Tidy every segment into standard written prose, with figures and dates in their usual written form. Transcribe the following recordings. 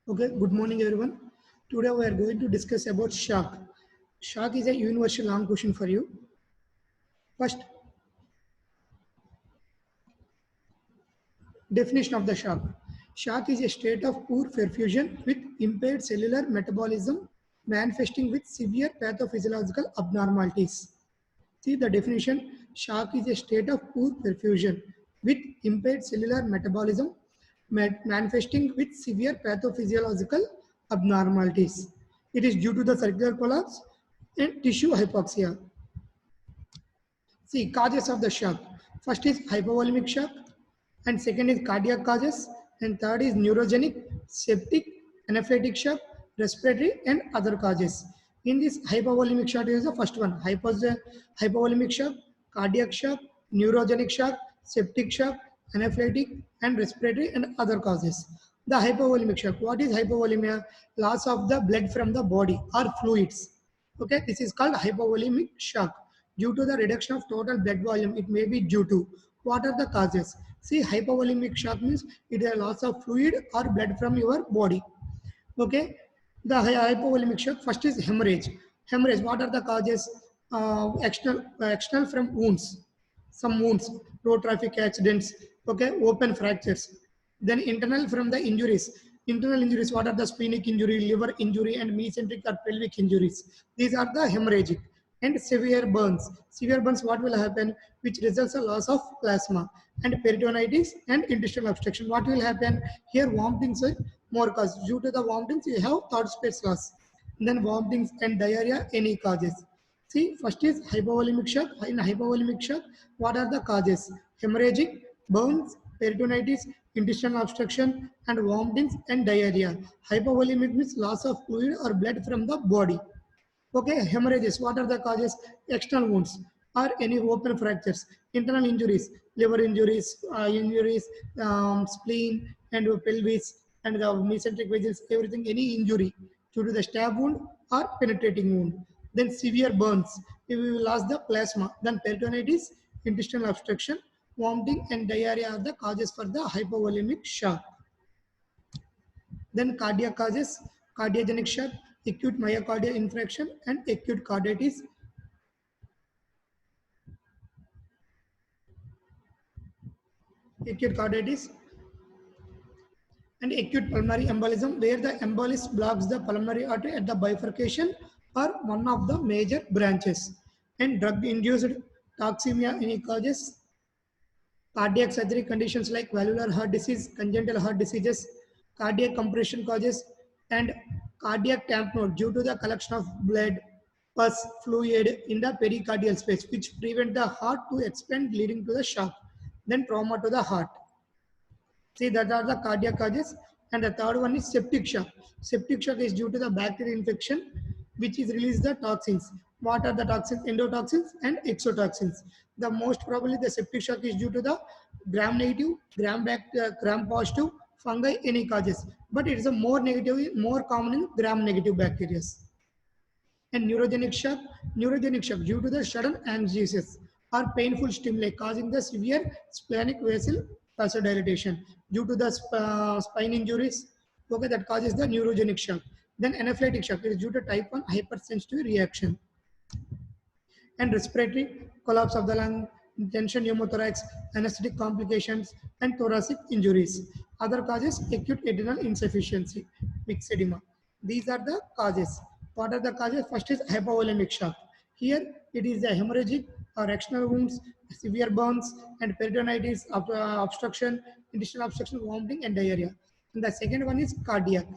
Okay, good morning everyone. Today we are going to discuss about shock. Shock is a universal long question for you. First, definition of the shock. Shock is a state of poor perfusion with impaired cellular metabolism manifesting with severe pathophysiological abnormalities. See the definition. Shock is a state of poor perfusion with impaired cellular metabolism manifesting with severe pathophysiological abnormalities. It is due to the circular collapse and tissue hypoxia. See, causes of the shock. First is hypovolemic shock, and second is cardiac causes, and third is neurogenic, septic, anaphylactic shock, respiratory, and other causes. In this hypovolemic shock is the first one, hypovolemic shock, cardiac shock, neurogenic shock, septic shock, anaphylactic, and respiratory, and other causes. The hypovolemic shock. What is hypovolemia? Loss of the blood from the body or fluids. Okay, this is called hypovolemic shock. Due to the reduction of total blood volume, it may be due to what are the causes? See, hypovolemic shock means it is a loss of fluid or blood from your body. Okay, the hypovolemic shock first is hemorrhage. Hemorrhage. What are the causes? External from wounds, some wounds, road traffic accidents. Okay, open fractures. Then internal from the injuries. Internal injuries. What are the splenic injury, liver injury, and mesenteric or pelvic injuries? These are the hemorrhagic. And severe burns. Severe burns, what will happen? Which results a loss of plasma. And peritonitis and intestinal obstruction. What will happen? Here vomitings are more cause. Due to the vomitings, you have third space loss. And then vomitings and diarrhea, any causes. See, first is hypovolemic shock. In hypovolemic shock, what are the causes? Hemorrhagic, burns, peritonitis, intestinal obstruction, and vomitings and diarrhea. Hypovolemic means loss of fluid or blood from the body. Okay, hemorrhages. What are the causes? External wounds or any open fractures. Internal injuries, liver injuries, spleen and pelvis and the mesenteric vessels, everything, any injury due to the stab wound or penetrating wound. Then severe burns. If we lost the plasma, then peritonitis, intestinal obstruction, vomiting and diarrhea are the causes for the hypovolemic shock. Then cardiac causes, cardiogenic shock, acute myocardial infarction, and acute carditis. Acute carditis and acute pulmonary embolism, where the embolus blocks the pulmonary artery at the bifurcation or one of the major branches. And drug-induced toxemia, any causes, cardiac surgery conditions like valvular heart disease, congenital heart diseases, cardiac compression causes, and cardiac tamponade due to the collection of blood, pus, fluid in the pericardial space, which prevent the heart to expand, leading to the shock. Then trauma to the heart. See, that are the cardiac causes. And the third one is septic shock. Septic shock is due to the bacterial infection, which is release the toxins. What are the toxins? Endotoxins and exotoxins. The most probably the septic shock is due to the gram negative, gram positive, fungi, any causes. But it is a more negative, more common in gram negative bacteria. And neurogenic shock due to the sudden angiasis or painful stimuli causing the severe splenic vessel vasodilatation due to the spine injuries. Okay, that causes the neurogenic shock. Then anaphylactic shock is due to type 1 hypersensitive reaction. And respiratory, collapse of the lung, tension pneumothorax, anesthetic complications, and thoracic injuries. Other causes, acute adrenal insufficiency, mixed edema. These are the causes. What are the causes? First is hypovolemic shock. Here it is the hemorrhagic or external wounds, severe burns, and peritonitis, obstruction, intestinal obstruction, vomiting, and diarrhea. And the second one is cardiac.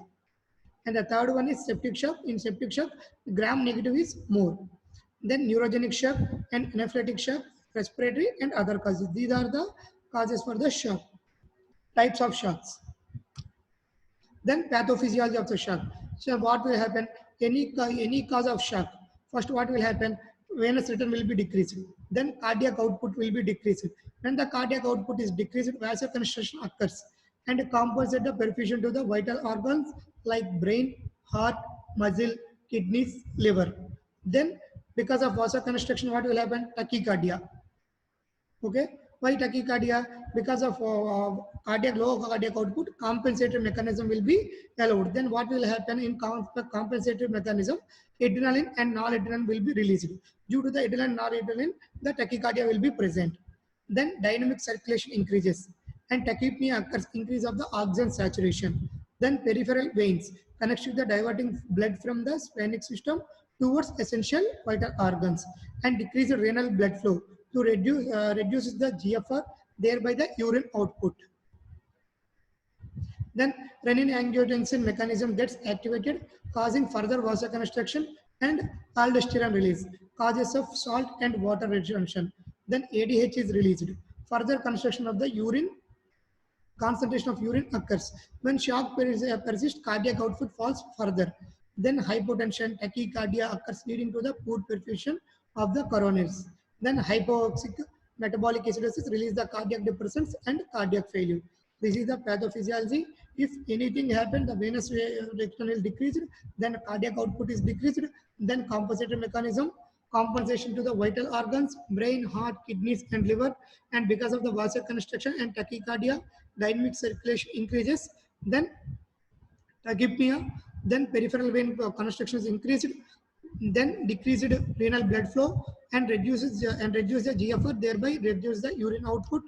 And the third one is septic shock. In septic shock, gram negative is more. Then neurogenic shock and anaphylactic shock, respiratory, and other causes. These are the causes for the shock. Types of shocks. Then pathophysiology of the shock. So what will happen? Any cause of shock. First, what will happen? Venous return will be decreased. Then cardiac output will be decreased. When the cardiac output is decreased, vasoconstriction occurs and compensate the perfusion to the vital organs like brain, heart, muscle, kidneys, liver. Then because of vasoconstriction, what will happen? Tachycardia. Okay. Why tachycardia? Because of low cardiac output, compensatory mechanism will be allowed. Then what will happen in compensatory mechanism? Adrenaline and noradrenaline will be released. Due to the adrenaline and noradrenaline, the tachycardia will be present. Then dynamic circulation increases and tachypnea occurs, increase of the oxygen saturation. Then peripheral veins connects to the diverting blood from the splenic system towards essential vital organs and decrease the renal blood flow to reduces the GFR, thereby the urine output. Then renin-angiotensin mechanism gets activated, causing further vasoconstriction and aldosterone release, causes of salt and water retention. Then ADH is released. Further construction of the urine, concentration of urine occurs. When shock persists, cardiac output falls further. Then hypotension, tachycardia occurs, leading to the poor perfusion of the coronaries. Then hypoxic metabolic acidosis release the cardiac depressants and cardiac failure. This is the pathophysiology. If anything happened, the venous return is decreased, then cardiac output is decreased, then compensatory mechanism, compensation to the vital organs, brain, heart, kidneys, and liver, and because of the vasoconstriction and tachycardia, dynamic circulation increases, then tachypnea, then peripheral vein constriction is increased, then decreased renal blood flow and reduces the GFR, thereby reduce the urine output.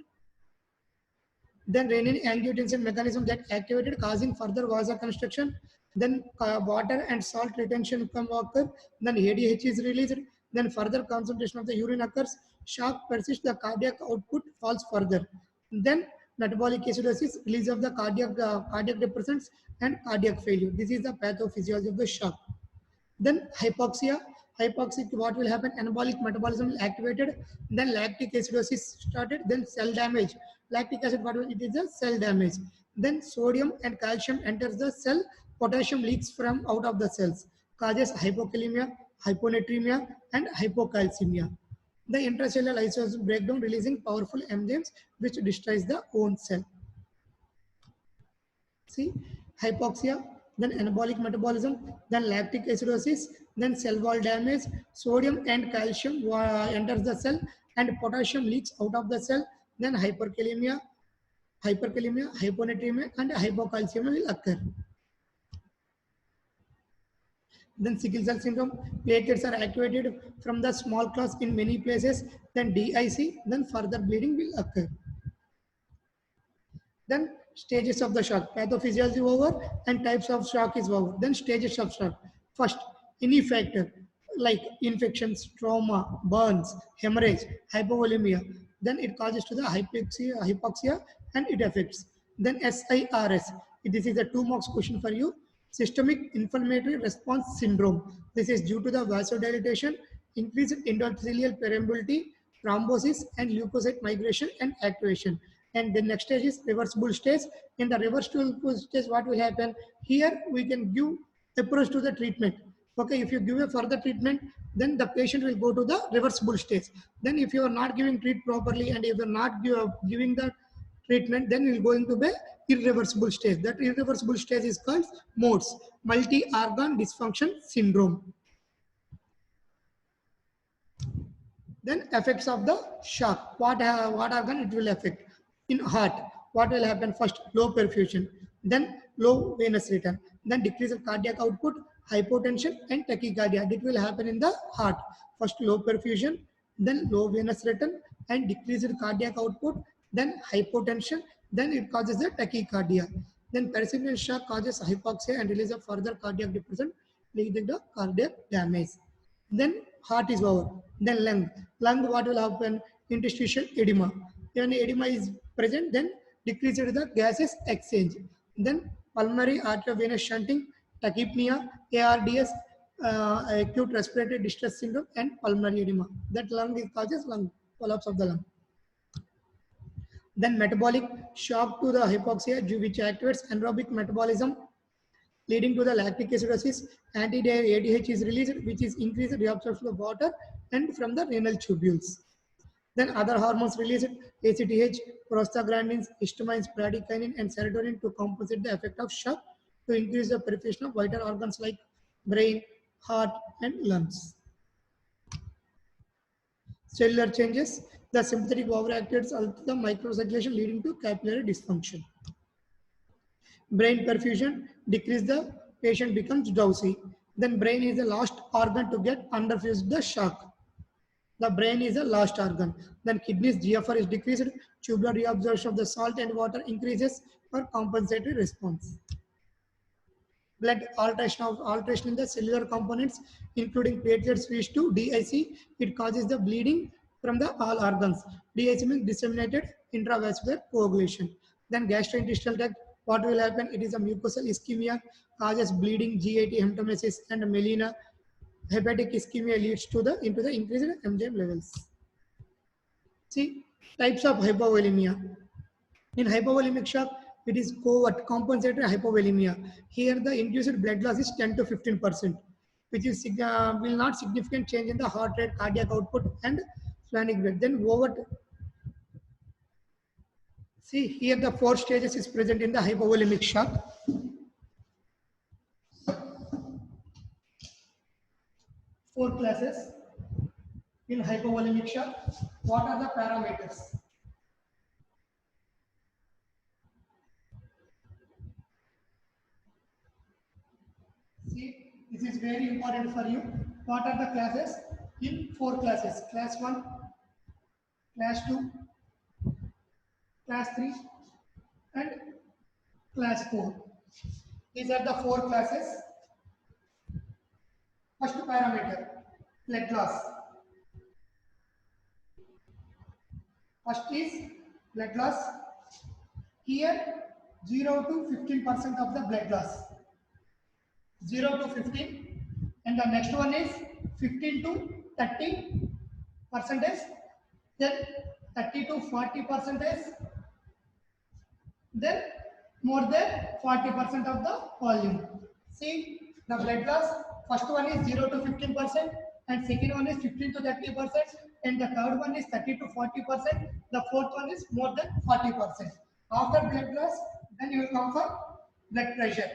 Then renin-angiotensin mechanism get activated, causing further vasoconstriction. Then water and salt retention can occur. Then ADH is released. Then further concentration of the urine occurs. Shock persists. The cardiac output falls further. Then metabolic acidosis, release of the cardiac depressants and cardiac failure. This is the pathophysiology of the shock. Then hypoxic, what will happen? Anabolic metabolism will activated, then lactic acidosis started, then cell damage. Lactic acid, what will it is? A cell damage. Then sodium and calcium enters the cell, potassium leaks from out of the cells, causes hypokalemia, hyponatremia, and hypocalcemia. The intracellular lysosomal breakdown, releasing powerful enzymes which destroys the own cell. See, hypoxia, then anabolic metabolism, then lactic acidosis, then cell wall damage, sodium and calcium enters the cell and potassium leaks out of the cell, then hyponatremia, hyponatremia and hypocalcemia will occur. Then sickle cell syndrome, platelets are activated from the small clots in many places, then DIC, then further bleeding will occur. Then stages of the shock, pathophysiology over and types of shock is over. Then stages of shock. First, any factor like infections, trauma, burns, hemorrhage, hypovolemia. Then it causes to the hypoxia and it affects. Then SIRS. This is a 2 marks question for you. Systemic inflammatory response syndrome. This is due to the vasodilatation, increased endothelial permeability, thrombosis, and leukocyte migration and activation. And the next stage is reversible stage. In the reversible stage, what will happen? Here we can give approach to the treatment. Okay, if you give a further treatment, then the patient will go to the reversible stage. Then if you are not giving treat properly and if you are not giving the treatment, then you will go into the irreversible stage. That irreversible stage is called MODS, multi-organ dysfunction syndrome. Then effects of the shock. What organ it will affect? In heart, what will happen? First, low perfusion, then low venous return, then decrease of cardiac output, hypotension and tachycardia. It will happen in the heart. First, low perfusion, then low venous return and decreased cardiac output, then hypotension, then it causes the tachycardia. Then persistent shock causes hypoxia and release of further cardiac depressant, leading to cardiac damage. Then heart is over. Then lung, what will happen? Interstitial edema. When edema is present, then decrease the gases exchange. Then pulmonary arteriovenous shunting, tachypnea, ARDS, acute respiratory distress syndrome, and pulmonary edema. That lung is causes lung collapse of the lung. Then metabolic shock to the hypoxia, which activates anaerobic metabolism, leading to the lactic acidosis. Anti-ADH is released, which is increased reabsorption of water and from the renal tubules. Then other hormones released, ACTH, prostaglandins, histamines, bradykinin, and serotonin to compensate the effect of shock to increase the perfusion of vital organs like brain, heart, and lungs. Cellular changes. The sympathetic overactivates alter the microcirculation, leading to capillary dysfunction. Brain perfusion decrease, the patient becomes drowsy. Then brain is the last organ to get underfused the shock. The brain is the last organ. Then kidneys GFR is decreased, tubular reabsorption of the salt and water increases for compensatory response. Blood alteration in the cellular components, including platelets switch to DIC, it causes the bleeding from the all organs. DIC means disseminated intravascular coagulation. Then gastrointestinal tract, what will happen? It is a mucosal ischemia, causes bleeding, GAT, hematemesis, and melena. Hepatic ischemia leads to the into the increased MGM levels. See, types of hypovolemia. In hypovolemic shock, it is covert compensated hypovolemia. Here, the induced blood loss is 10 to 15%, which is will not significant change in the heart rate, cardiac output, and splenic rate. Then overt. See here, the 4 stages is present in the hypovolemic shock. 4 classes in hypovolemic shock. What are the parameters? See, this is very important for you. What are the classes? In 4 classes: class 1, class 2, class 3, and class 4. These are the 4 classes. First parameter, blood loss. First is blood loss. Here, 0 to 15% of the blood loss. 0 to 15, and the next one is 15 to 30 percentage, then 30 to 40 percentage, then more than 40% of the volume. See the blood loss, first one is 0 to 15%, and second one is 15 to 30%, and the third one is 30 to 40%, the fourth one is more than 40%. After blood loss, then you will come for blood pressure.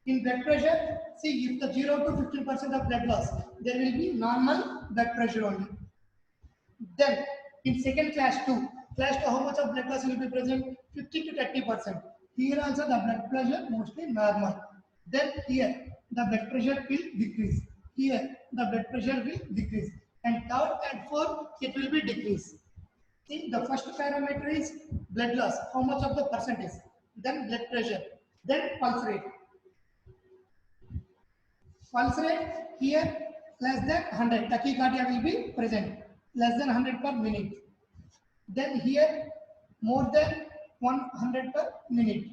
In blood pressure, see if the 0 to 15% of blood loss, there will be normal blood pressure only. Then in second class 2, how much of blood loss will be present? 50 to 30%. Here also the blood pressure mostly normal. Then here the blood pressure will decrease. Here the blood pressure will decrease. And third and fourth it will be decrease. See the first parameter is blood loss. How much of the percentage? Then blood pressure. Then pulse rate. Pulse rate here less than 100, tachycardia will be present, less than 100 per minute. Then here more than 100 per minute.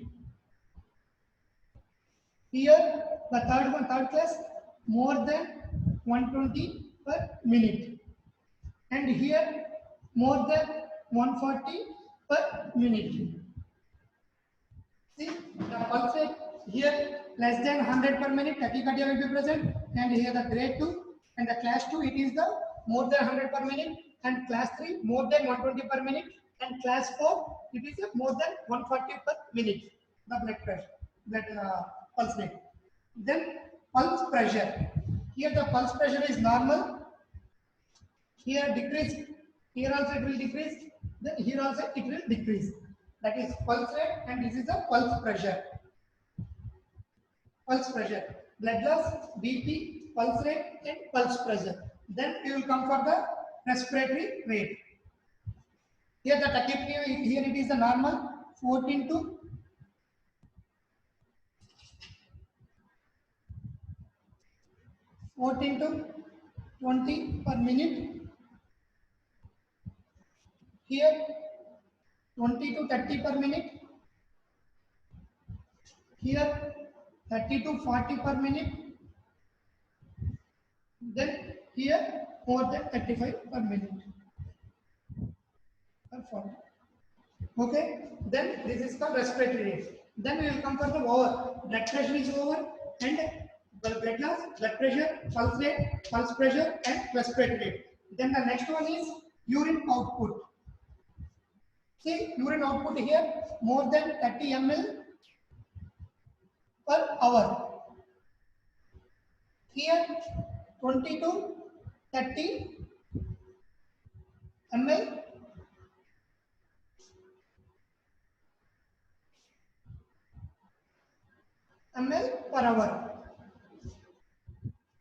Here the third class, more than 120 per minute. And here more than 140 per minute. See the pulse rate here less than 100 per minute, tachycardia will be present, and here the grade 2 and the class 2 it is the more than 100 per minute, and class 3 more than 120 per minute, and class 4 it is a more than 140 per minute, the blood pressure, pulse rate. Then pulse pressure. Here the pulse pressure is normal, here decrease, here also it will decrease, then here also it will decrease. That is pulse rate, and this is the pulse pressure. Pulse pressure, blood loss, BP, pulse rate, and pulse pressure. Then we will come for the respiratory rate. Here the tachypnea, here it is the normal 14 to 20 per minute. Here 20 to 30 per minute. Here 30 to 40 per minute. Then here more than 35 per minute. Okay, then this is called respiratory rate. Then we will come for the over. Blood pressure is over, and blood loss, blood pressure, pulse pressure, and respiratory rate. Then the next one is urine output. See, urine output here more than 30 ml per hour. Here 20 to 30 ml per hour.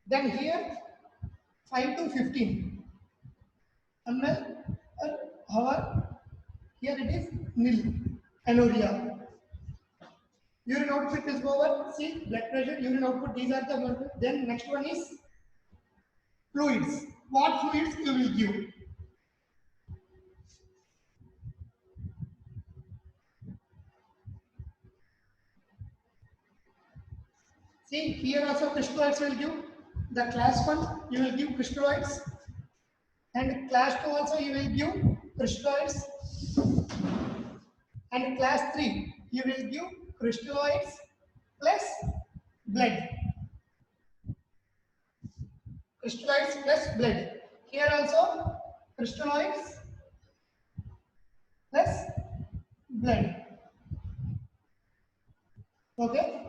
Then here 5 to 15 ml per hour. Here it is nil, anuria. Urine output is over. See, blood pressure, urine output, these are the one. Then next one is fluids. What fluids you will give? See, here also crystalloids will give. The class 1, you will give crystalloids. And class 2 also you will give crystalloids. And class 3, you will give crystalloids plus blood. Crystalloids plus blood. Here also crystalloids plus blood. Okay.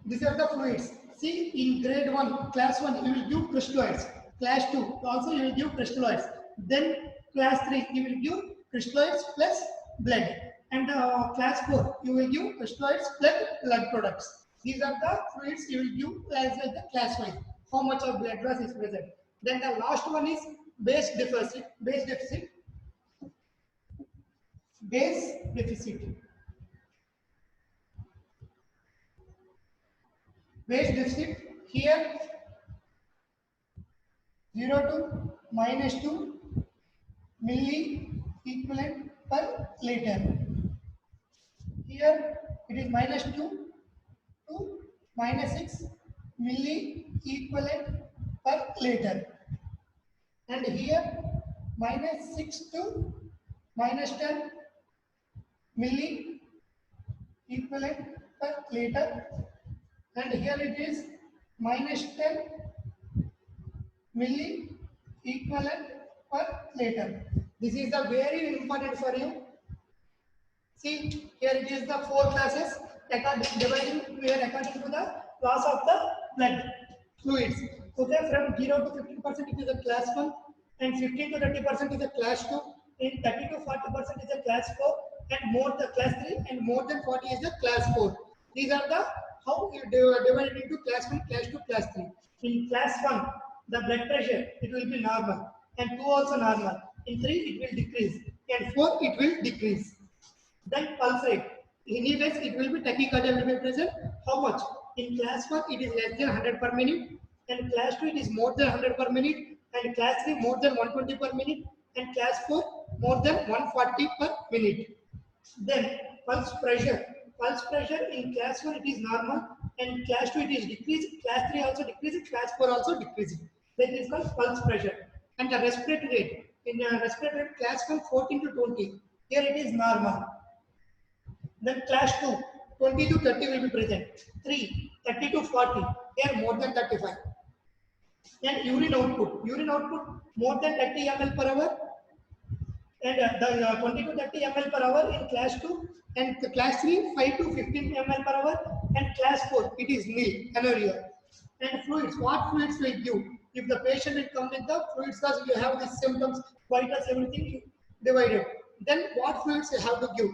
These are the fluids. See, in grade 1, class 1, you will give crystalloids. Class 2, also you will give crystalloids. Then class 3, you will give crystalloids plus blood. And class 4, you will give crystalloids plus blood products. These are the fluids you will give as the class 1. How much of blood loss is present. Then the last one is base deficit. Base deficit. Base deficit. Base deficit, here 0 to -2 milli equivalent per liter. Here it is -2 to -6 milli equivalent per liter. And here -6 to -10 milli equivalent per liter. And here it is -10 milli equivalent per liter. This is the very important for you. See, here it is the 4 classes dividing according to the loss of the blood fluids. Okay, from 0 to 15% it is a class 1, and 15 to 30% is a class 2, and 30 to 40% is a class 4, and more the class 3, and more than 40 is the class 4. These are the how you divide it into class 1, class 2, class 3. In class 1, the blood pressure, it will be normal, and 2 also normal. In 3, it will decrease, and 4, it will decrease. Then pulse rate. Anyways, it will be tachycardia will be present. How much? In class 1, it is less than 100 per minute, and class 2, it is more than 100 per minute, and class 3, more than 120 per minute, and class 4, more than 140 per minute. Then pulse pressure. Pulse pressure in class 1 it is normal, and class 2 it is decreasing, class 3 also decreasing, class 4 also decreasing. That is called pulse pressure. And the respiratory rate. In respiratory rate, class 1 14 to 20. Here it is normal. Then class 2 20 to 30 will be present. 3 30 to 40. Here more than 35. And urine output. Urine output more than 30 ml per hour. And the 20 to 30 ml per hour in class 2, and the class 3 5 to 15 ml per hour, and class 4 it is nil, anuria. And fluids, what fluids will give? If the patient will come with the fluids because you have these symptoms, vitals, everything divided, then what fluids you have to give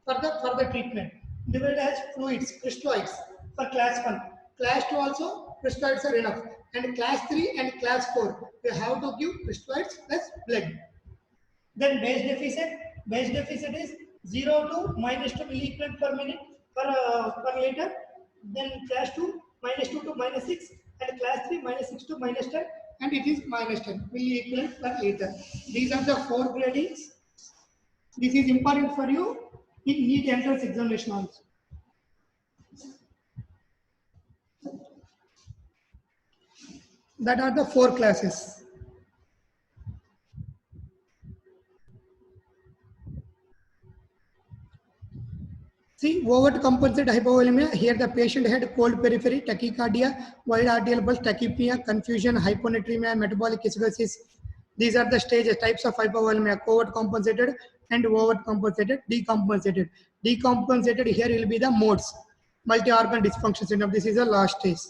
for the treatment? Divided as fluids, crystalloids for class 1. Class 2 also crystalloids are enough, and class 3 and class 4 you have to give crystalloids plus blood. Then base deficit is 0 to -2 milliequivalent per minute per liter. Then class 2 -2 to -6, and class 3 -6 to -10, and it is -10 milliequivalent per liter. These are the 4 gradings. This is important for you in NEET entrance examination also. That are the 4 classes. See, overcompensated hypovolemia. Here the patient had cold periphery, tachycardia, wide arterial pulse, tachypnea, confusion, hyponatremia, metabolic acidosis. These are the stages, types of hypovolemia: overcompensated and overcompensated, decompensated. Decompensated, here will be the modes: multi-organ dysfunction syndrome. This is the last stage.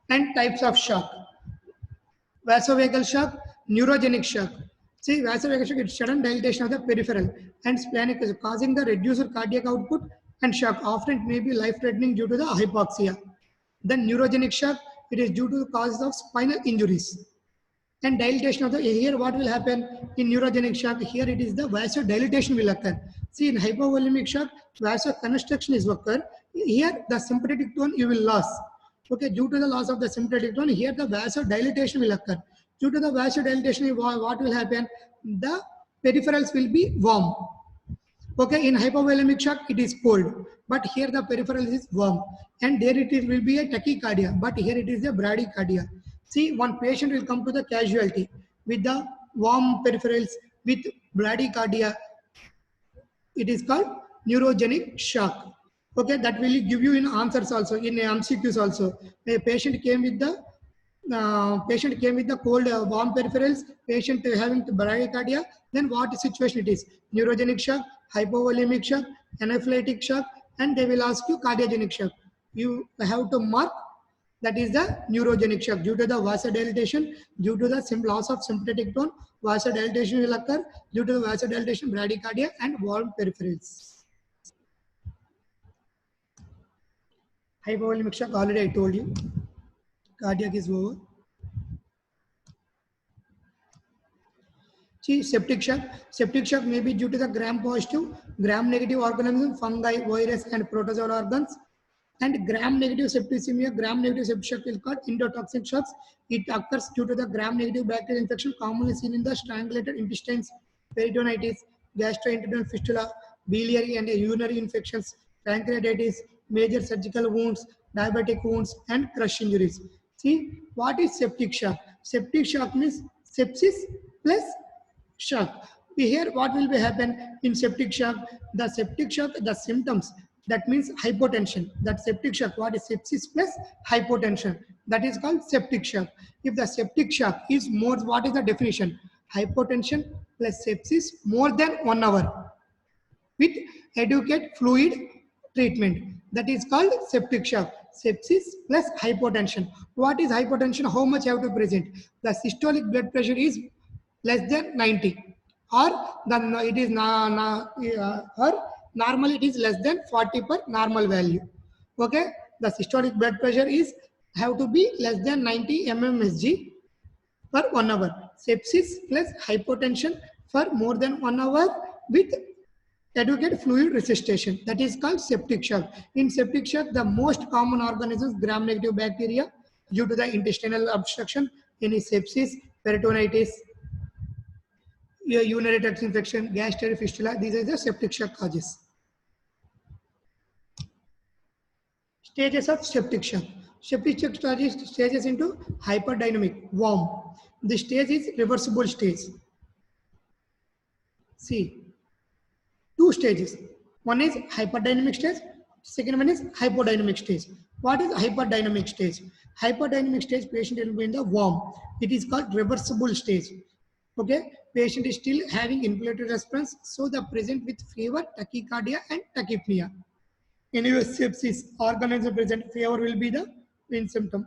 And types of shock: vasovagal shock, neurogenic shock. See, vasovagal shock is sudden dilatation of the peripheral and splenic is causing the reduced cardiac output and shock. Often it may be life-threatening due to the hypoxia. Then neurogenic shock, it is due to the causes of spinal injuries. And dilatation of the, here what will happen in neurogenic shock, here it is the vasodilatation will occur. See, in hypovolemic shock, vasoconstriction is occur. Here the sympathetic tone you will lose. Okay, due to the loss of the sympathetic tone, here the vasodilatation will occur. Due to the vasodilatation, what will happen? The peripherals will be warm. Okay, in hypovolemic shock, it is cold, but here the peripheral is warm, and there it is, will be a tachycardia, but here it is a bradycardia. See, one patient will come to the casualty with the warm peripherals with bradycardia. It is called neurogenic shock. Okay, that will give you in answers also, in MCQs also. A patient came with the cold warm peripherals, patient having bradycardia, then what situation it is? Neurogenic shock, hypovolemic shock, anaphylactic shock, and they will ask you cardiogenic shock. You have to mark that is the neurogenic shock due to the vasodilatation, due to the loss of sympathetic tone, vasodilatation will occur due to the vasodilatation, bradycardia, and warm peripherals. Hypovolemic shock, already I told you. Cardiac is over. See, septic shock. Septic shock may be due to the gram-positive, gram-negative organisms, fungi, virus, and protozoal organs. And gram-negative septicemia, gram-negative septic shock is called endotoxic shocks. It occurs due to the gram-negative bacterial infection commonly seen in the strangulated intestines, peritonitis, gastrointestinal fistula, biliary and urinary infections, pancreatitis, major surgical wounds, diabetic wounds, and crush injuries. See, what is septic shock? Septic shock means sepsis plus shock. Here what will be happen in septic shock? The septic shock, the symptoms, that means hypotension. That septic shock, what is sepsis plus hypotension? That is called septic shock. If the septic shock is more, what is the definition? Hypotension plus sepsis more than 1 hour with adequate fluid treatment. That is called septic shock. Sepsis plus hypotension. What is hypotension? How much you have to present? The systolic blood pressure is less than 90, or it is or normally it is less than 40 per normal value. Okay, the systolic blood pressure is have to be less than 90 mmHg per 1 hour. Sepsis plus hypotension for more than 1 hour with adequate fluid resuscitation. That is called septic shock. In septic shock, the most common organisms, gram-negative bacteria due to the intestinal obstruction, any sepsis, peritonitis, urinary tract infection, gastric fistula. These are the septic shock causes. Stages of septic shock. Septic shock stages into hyperdynamic, warm. The stage is reversible stage. See, 2 stages. One is hyperdynamic stage, second one is hypodynamic stage. What is hyperdynamic stage? Hyperdynamic stage, patient will be in the warm. It is called reversible stage. Okay, patient is still having inflammatory response, so the present with fever, tachycardia, and tachypnea. In your sepsis, organism present, fever will be the main symptom.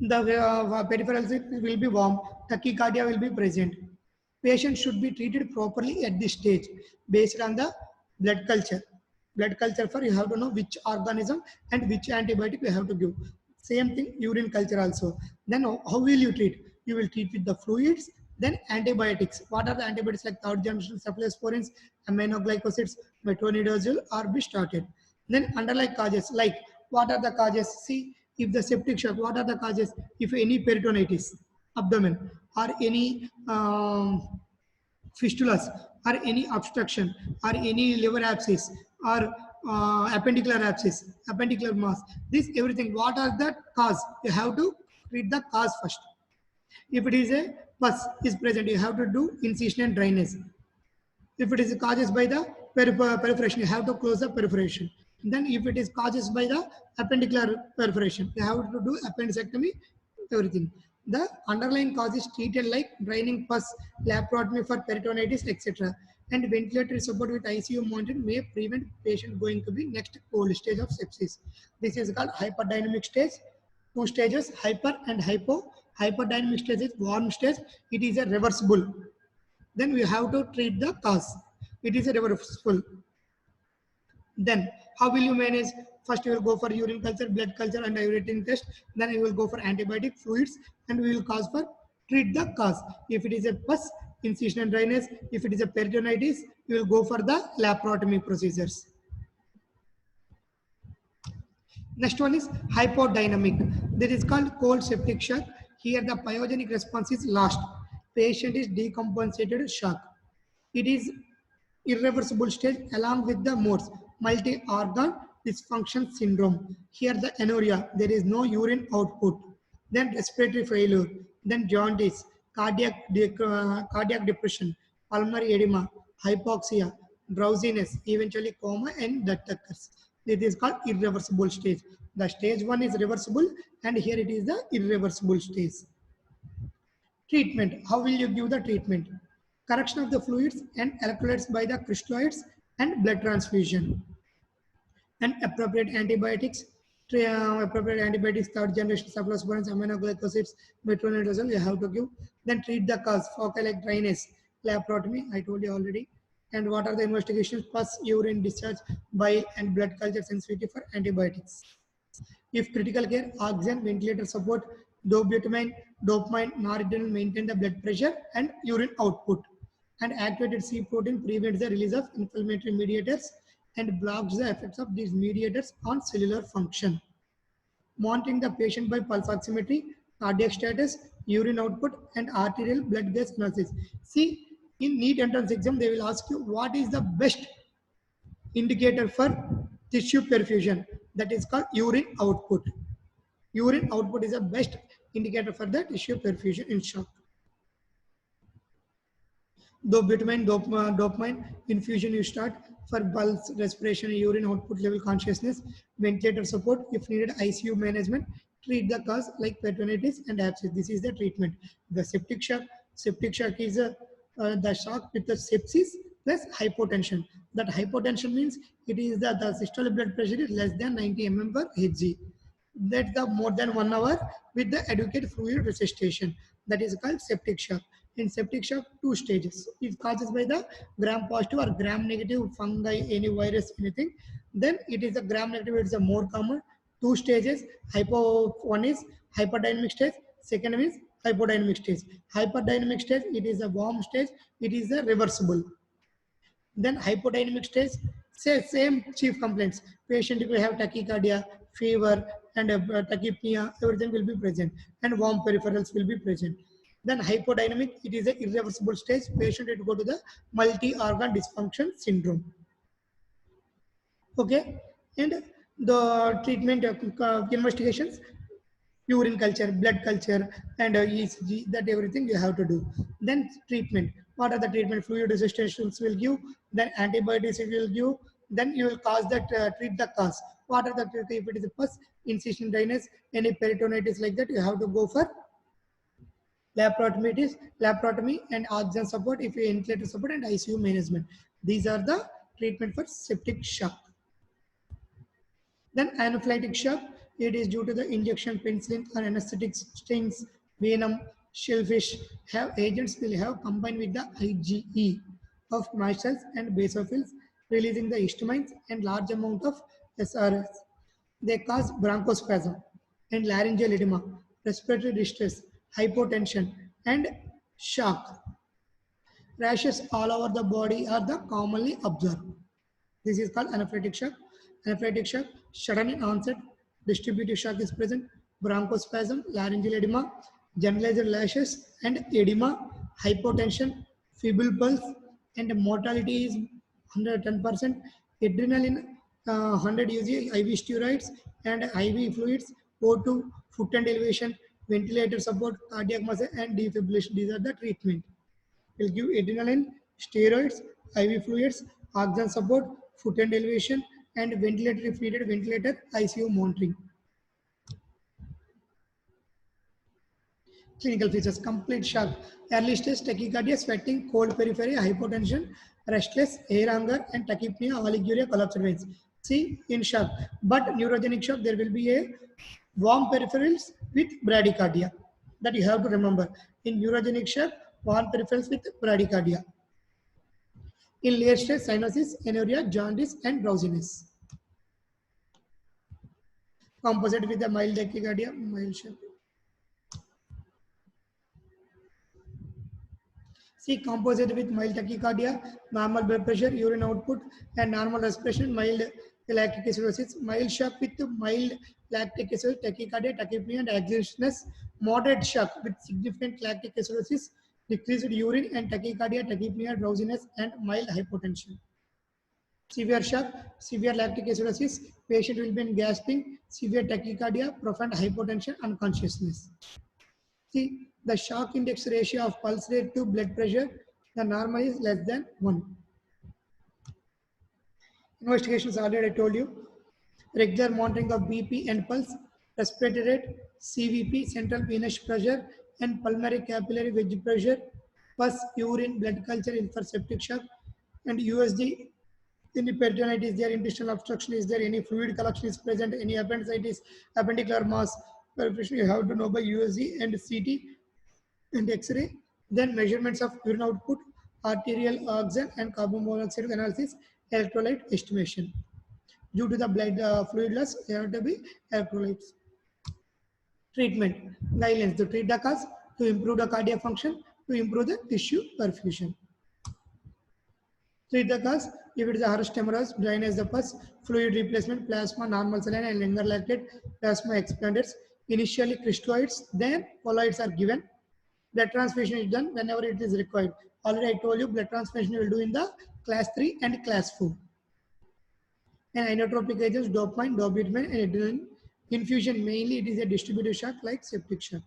The peripherals will be warm, tachycardia will be present. Patient should be treated properly at this stage based on the blood culture. Blood culture for you have to know which organism and which antibiotic you have to give. Same thing, urine culture also. Then how will you treat? You will treat with the fluids, then antibiotics. What are the antibiotics like third generation cephalosporins, aminoglycosides, metronidazole are be started. Then underlying causes, like what are the causes? See, if the septic shock, what are the causes? If any peritonitis, abdomen, or any fistulas, or any obstruction, or any liver abscess, or appendicular abscess, appendicular mass, this everything, what are the cause? You have to treat the cause first. If it is a pus is present, you have to do incision and drainage. If it is causes by the perforation, you have to close the perforation. Then if it is causes by the appendicular perforation, you have to do appendectomy, everything. The underlying cause is treated like draining pus, laparotomy for peritonitis, etc. And ventilatory support with ICU monitoring may prevent patient going to the next cold stage of sepsis. This is called hyperdynamic stage. 2 stages, hyper and hypo. Hyperdynamic stage is warm stage. It is a reversible. Then we have to treat the cause. It is irreversible. Then how will you manage? First you will go for urine culture, blood culture and urine test. Then you will go for antibiotic fluids and we will cause for treat the cause. If it is a pus, incision and drainage, if it is a peritonitis, you will go for the laparotomy procedures. Next one is hypodynamic. That is called cold septic shock. Here the pyogenic response is lost. Patient is decompensated shock. It is irreversible stage along with the MORS, multi-organ dysfunction syndrome. Here the anuria, there is no urine output. Then respiratory failure, then jaundice, cardiac depression, pulmonary edema, hypoxia, drowsiness, eventually coma and death occurs. It is called irreversible stage. The stage 1 is reversible and here it is the irreversible stage. Treatment. How will you give the treatment? Correction of the fluids and electrolytes by the crystalloids and blood transfusion. And appropriate antibiotics. Appropriate antibiotics, third generation cephalosporins, aminoglycosides, metronidazole, you have to give. Then treat the cause, focal leg drainage, laparotomy, I told you already. And what are the investigations? Pus, urine discharge, bile and blood culture sensitivity for antibiotics. If critical care, oxygen, ventilator support, dobutamine, dopamine, noradrenaline maintain the blood pressure and urine output. And activated C protein prevents the release of inflammatory mediators and blocks the effects of these mediators on cellular function. Monitoring the patient by pulse oximetry, cardiac status, urine output, and arterial blood gas analysis. See, in NEET entrance exam, they will ask you what is the best indicator for tissue perfusion. That is called urine output. Urine output is the best indicator for the tissue perfusion in shock. Dopamine infusion you start for pulse, respiration, urine output level consciousness, ventilator support, if needed ICU management, treat the cause like peritonitis and abscess. This is the treatment. The septic shock is the shock with the sepsis plus hypotension. That hypotension means it is the systolic blood pressure is less than 90 mm per Hg. That's the more than 1 hour with the adequate fluid resuscitation. That is called septic shock. In septic shock, 2 stages. If causes by the gram positive or gram negative fungi, any virus, anything, then it is a gram negative, it is a more common. 2 stages. One is hyperdynamic stage, second is hypodynamic stage. Hyperdynamic stage, it is a warm stage, it is a reversible. Then hypodynamic stage, say same chief complaints. Patient will have tachycardia, fever, and tachypnea, everything will be present, and warm peripherals will be present. Then hypodynamic, it is an irreversible stage. Patient will go to the multi-organ dysfunction syndrome. Okay, and the treatment investigations, urine culture, blood culture, and ECG, that everything you have to do. Then treatment. What are the treatment? Fluid resuscitations will give, then antibiotics will give, then you will cause that, treat the cause. What are the treatment? If it is a pus, incision drainage, any peritonitis like that, you have to go for laparotomy and oxygen support, if you ventilator support and ICU management. These are the treatment for septic shock. Then anaphylactic shock, it is due to the injection penicillin or anesthetics, stings, venom, shellfish have agents will have combined with the IgE of mast cells and basophils, releasing the histamines and large amount of SRS. They cause bronchospasm and laryngeal edema, respiratory distress, hypotension, and shock. Rashes all over the body are the commonly observed. This is called anaphylactic shock. Anaphylactic shock, sudden onset, distributive shock is present, bronchospasm, laryngeal edema, generalized rashes and edema, hypotension, feeble pulse, and mortality is 110%. Adrenaline 100 UG, IV steroids and IV fluids, O2, foot and elevation, ventilator support, cardiac muscle, and defibrillation. These are the treatment. We'll give adrenaline, steroids, IV fluids, oxygen support, foot and elevation, and ventilator if needed, ventilator, ICU monitoring. Clinical features: complete shock, early stage tachycardia, sweating, cold periphery, hypotension, restless, air hunger, and tachypnea, oliguria, collapsed veins. See, in shock. But neurogenic shock, there will be a warm peripherals with bradycardia. That you have to remember. In neurogenic shock, Warm peripherals with bradycardia. In late stage, cyanosis, anuria, jaundice, and drowsiness. Composite with a mild tachycardia, mild shape. C. Composite with mild tachycardia, normal blood pressure, urine output, and normal respiration, mild lactic acidosis, mild shock with mild lactic acid, tachycardia, tachypnea, and anxiousness, moderate shock with significant lactic acidosis, decreased urine and tachycardia, tachypnea, drowsiness, and mild hypotension. Severe shock, severe lactic acidosis, patient will be in gasping, severe tachycardia, profound hypotension, unconsciousness. See, the shock index ratio of pulse rate to blood pressure, the normal is less than 1. Investigations already I told you. Regular monitoring of BP and pulse, respiratory rate, CVP, central venous pressure, and pulmonary capillary wedge pressure, pus, urine, blood culture for septic shock, and USG. Any peritonitis is there, intestinal obstruction is there, any fluid collection is present, any appendicitis, appendicular mass, perforation you have to know by USG and CT and X-ray. Then measurements of urine output, arterial oxygen and carbon monoxide analysis, electrolyte estimation. Due to the blood fluid loss, there have to be electrolytes. Treatment guidelines to treat the cause, to improve the cardiac function, to improve the tissue perfusion. Treat the cause if it is a Hirsch hemorrhage, drainage the pus, fluid replacement, plasma, normal saline, and linear lactate, plasma expanders. Initially crystalloids, then colloids are given. Blood transfusion is done whenever it is required. Already I told you blood transfusion you will do in the class 3 and class 4. And inotropic agents, dopamine, dobutamine, and adrenaline. Infusion mainly it is a distributive shock like septic shock.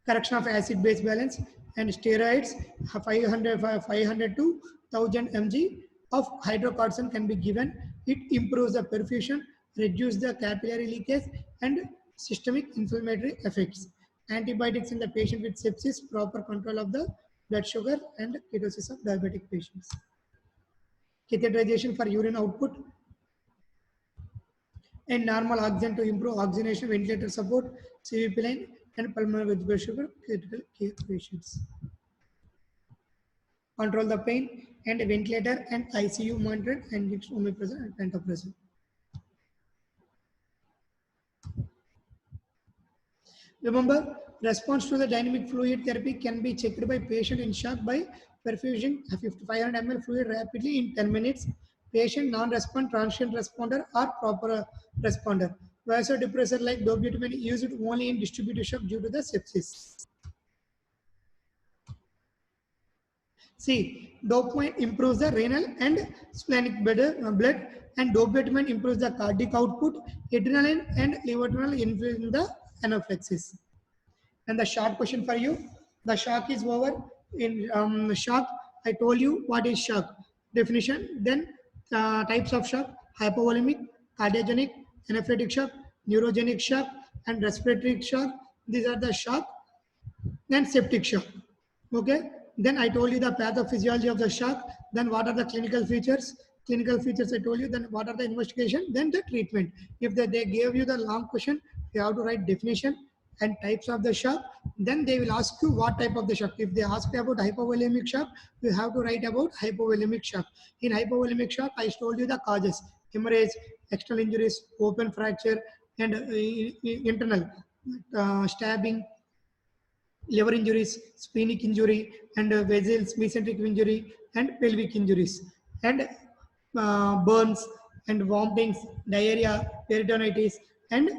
Correction of acid-base balance and steroids 500 to 1000 mg of hydrocortisone can be given. It improves the perfusion, reduces the capillary leakage, and systemic inflammatory effects. Antibiotics in the patient with sepsis, proper control of the blood sugar and ketosis of diabetic patients. Catheterization for urine output and normal oxygen to improve oxygenation, ventilator support, CVP line, and pulmonary blood sugar critical care patients. Control the pain and ventilator and ICU monitored and it's omeprazole and pantoprazole. Remember, response to the dynamic fluid therapy can be checked by patient in shock by perfusing 500 ml fluid rapidly in 10 minutes. Patient non-respond, transient responder or proper responder. Vasodepressor like dobutamine used only in distributive shock due to the sepsis. See, dopamine improves the renal and splenic blood and dobutamine improves the cardiac output, adrenaline and levodopa influence the anaphylaxis. And the short question for you, the shock is over. In shock, I told you what is shock. Definition, then types of shock, hypovolemic, cardiogenic, anaphylactic shock, neurogenic shock, and respiratory shock. These are the shock. Then septic shock. Okay. Then I told you the pathophysiology of the shock. Then what are the clinical features? Clinical features I told you. Then what are the investigation? Then the treatment. If they gave you the long question, you have to write definition and types of the shock. Then they will ask you what type of the shock. If they ask about hypovolemic shock, you have to write about hypovolemic shock. In hypovolemic shock, I told you the causes: hemorrhage, external injuries, open fracture, and internal stabbing, liver injuries, splenic injury, and vessels, mesenteric injury, and pelvic injuries, and burns, and vomitings, diarrhea, peritonitis, and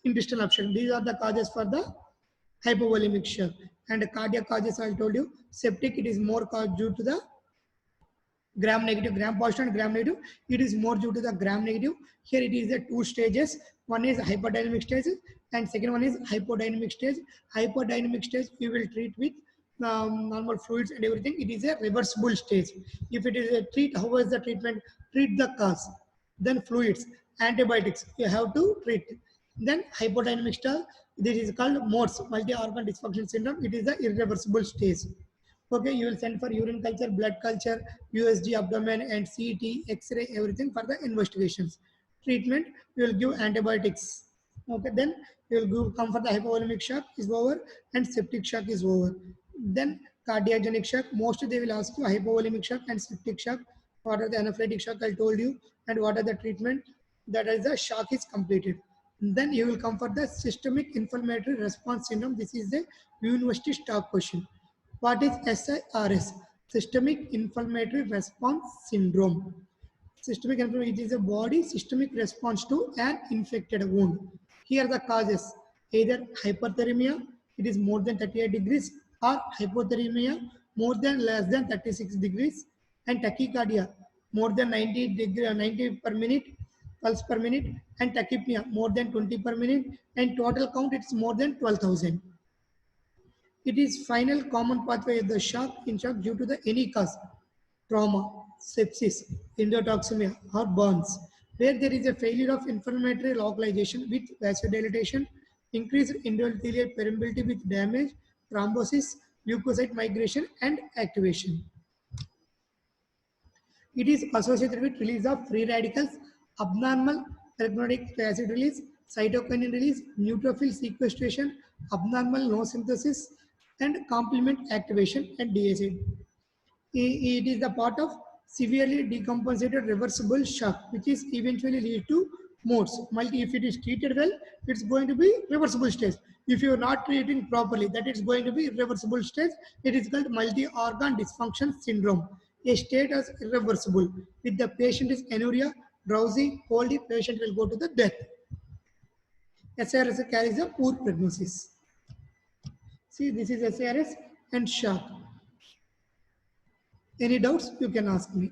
intestinal obstruction. These are the causes for the hypovolemic shock. And cardiac causes, I told you, septic, it is more caused due to the gram negative, gram positive and gram negative. It is more due to the gram negative. Here it is the two stages. One is hyperdynamic stage and second one is hypodynamic stage. Hypodynamic stage you will treat with normal fluids and everything. It is a reversible stage. If it is a treat, how is the treatment? Treat the cause, then fluids, antibiotics you have to treat. Then hypodynamic stage, this is called MODS, multi-organ dysfunction syndrome. It is the irreversible stage. Okay, you will send for urine culture, blood culture, USG, abdomen, and CT, X-ray, everything for the investigations. Treatment, you will give antibiotics. Okay, then you will come for the hypovolemic shock is over and septic shock is over. Then cardiogenic shock. Most they will ask you hypovolemic shock and septic shock. What are the anaphylactic shock I told you, and what are the treatment? That is the shock is completed. Then you will come for the systemic inflammatory response syndrome. This is a university stock question. What is SIRS? Systemic inflammatory response syndrome. Systemic inflammation, it is a body systemic response to an infected wound. Here are the causes, either hyperthermia, it is more than 38 degrees, or hypothermia, more than less than 36 degrees, and tachycardia, more than 90 per minute, pulse per minute, and tachypnea, more than 20 per minute, and total count, it's more than 12,000. It is final common pathway of the shock in shock due to the any cause, trauma, sepsis, endotoxemia, or burns, where there is a failure of inflammatory localization with vasodilation, increased endothelial permeability with damage, thrombosis, leukocyte migration, and activation. It is associated with release of free radicals, abnormal electronic acid release, cytokinin release, neutrophil sequestration, abnormal no synthesis, and complement activation and deacid. It is the part of severely decompensated reversible shock, which is eventually lead to modes. If it is treated well, it's going to be reversible stage. If you are not treating properly, that is going to be irreversible stage. It is called multi-organ dysfunction syndrome. A state as irreversible. If the patient is anuria, drowsy, cold, the patient will go to the death. SRS carries a poor prognosis. See, this is SRS and shock. Any doubts, you can ask me.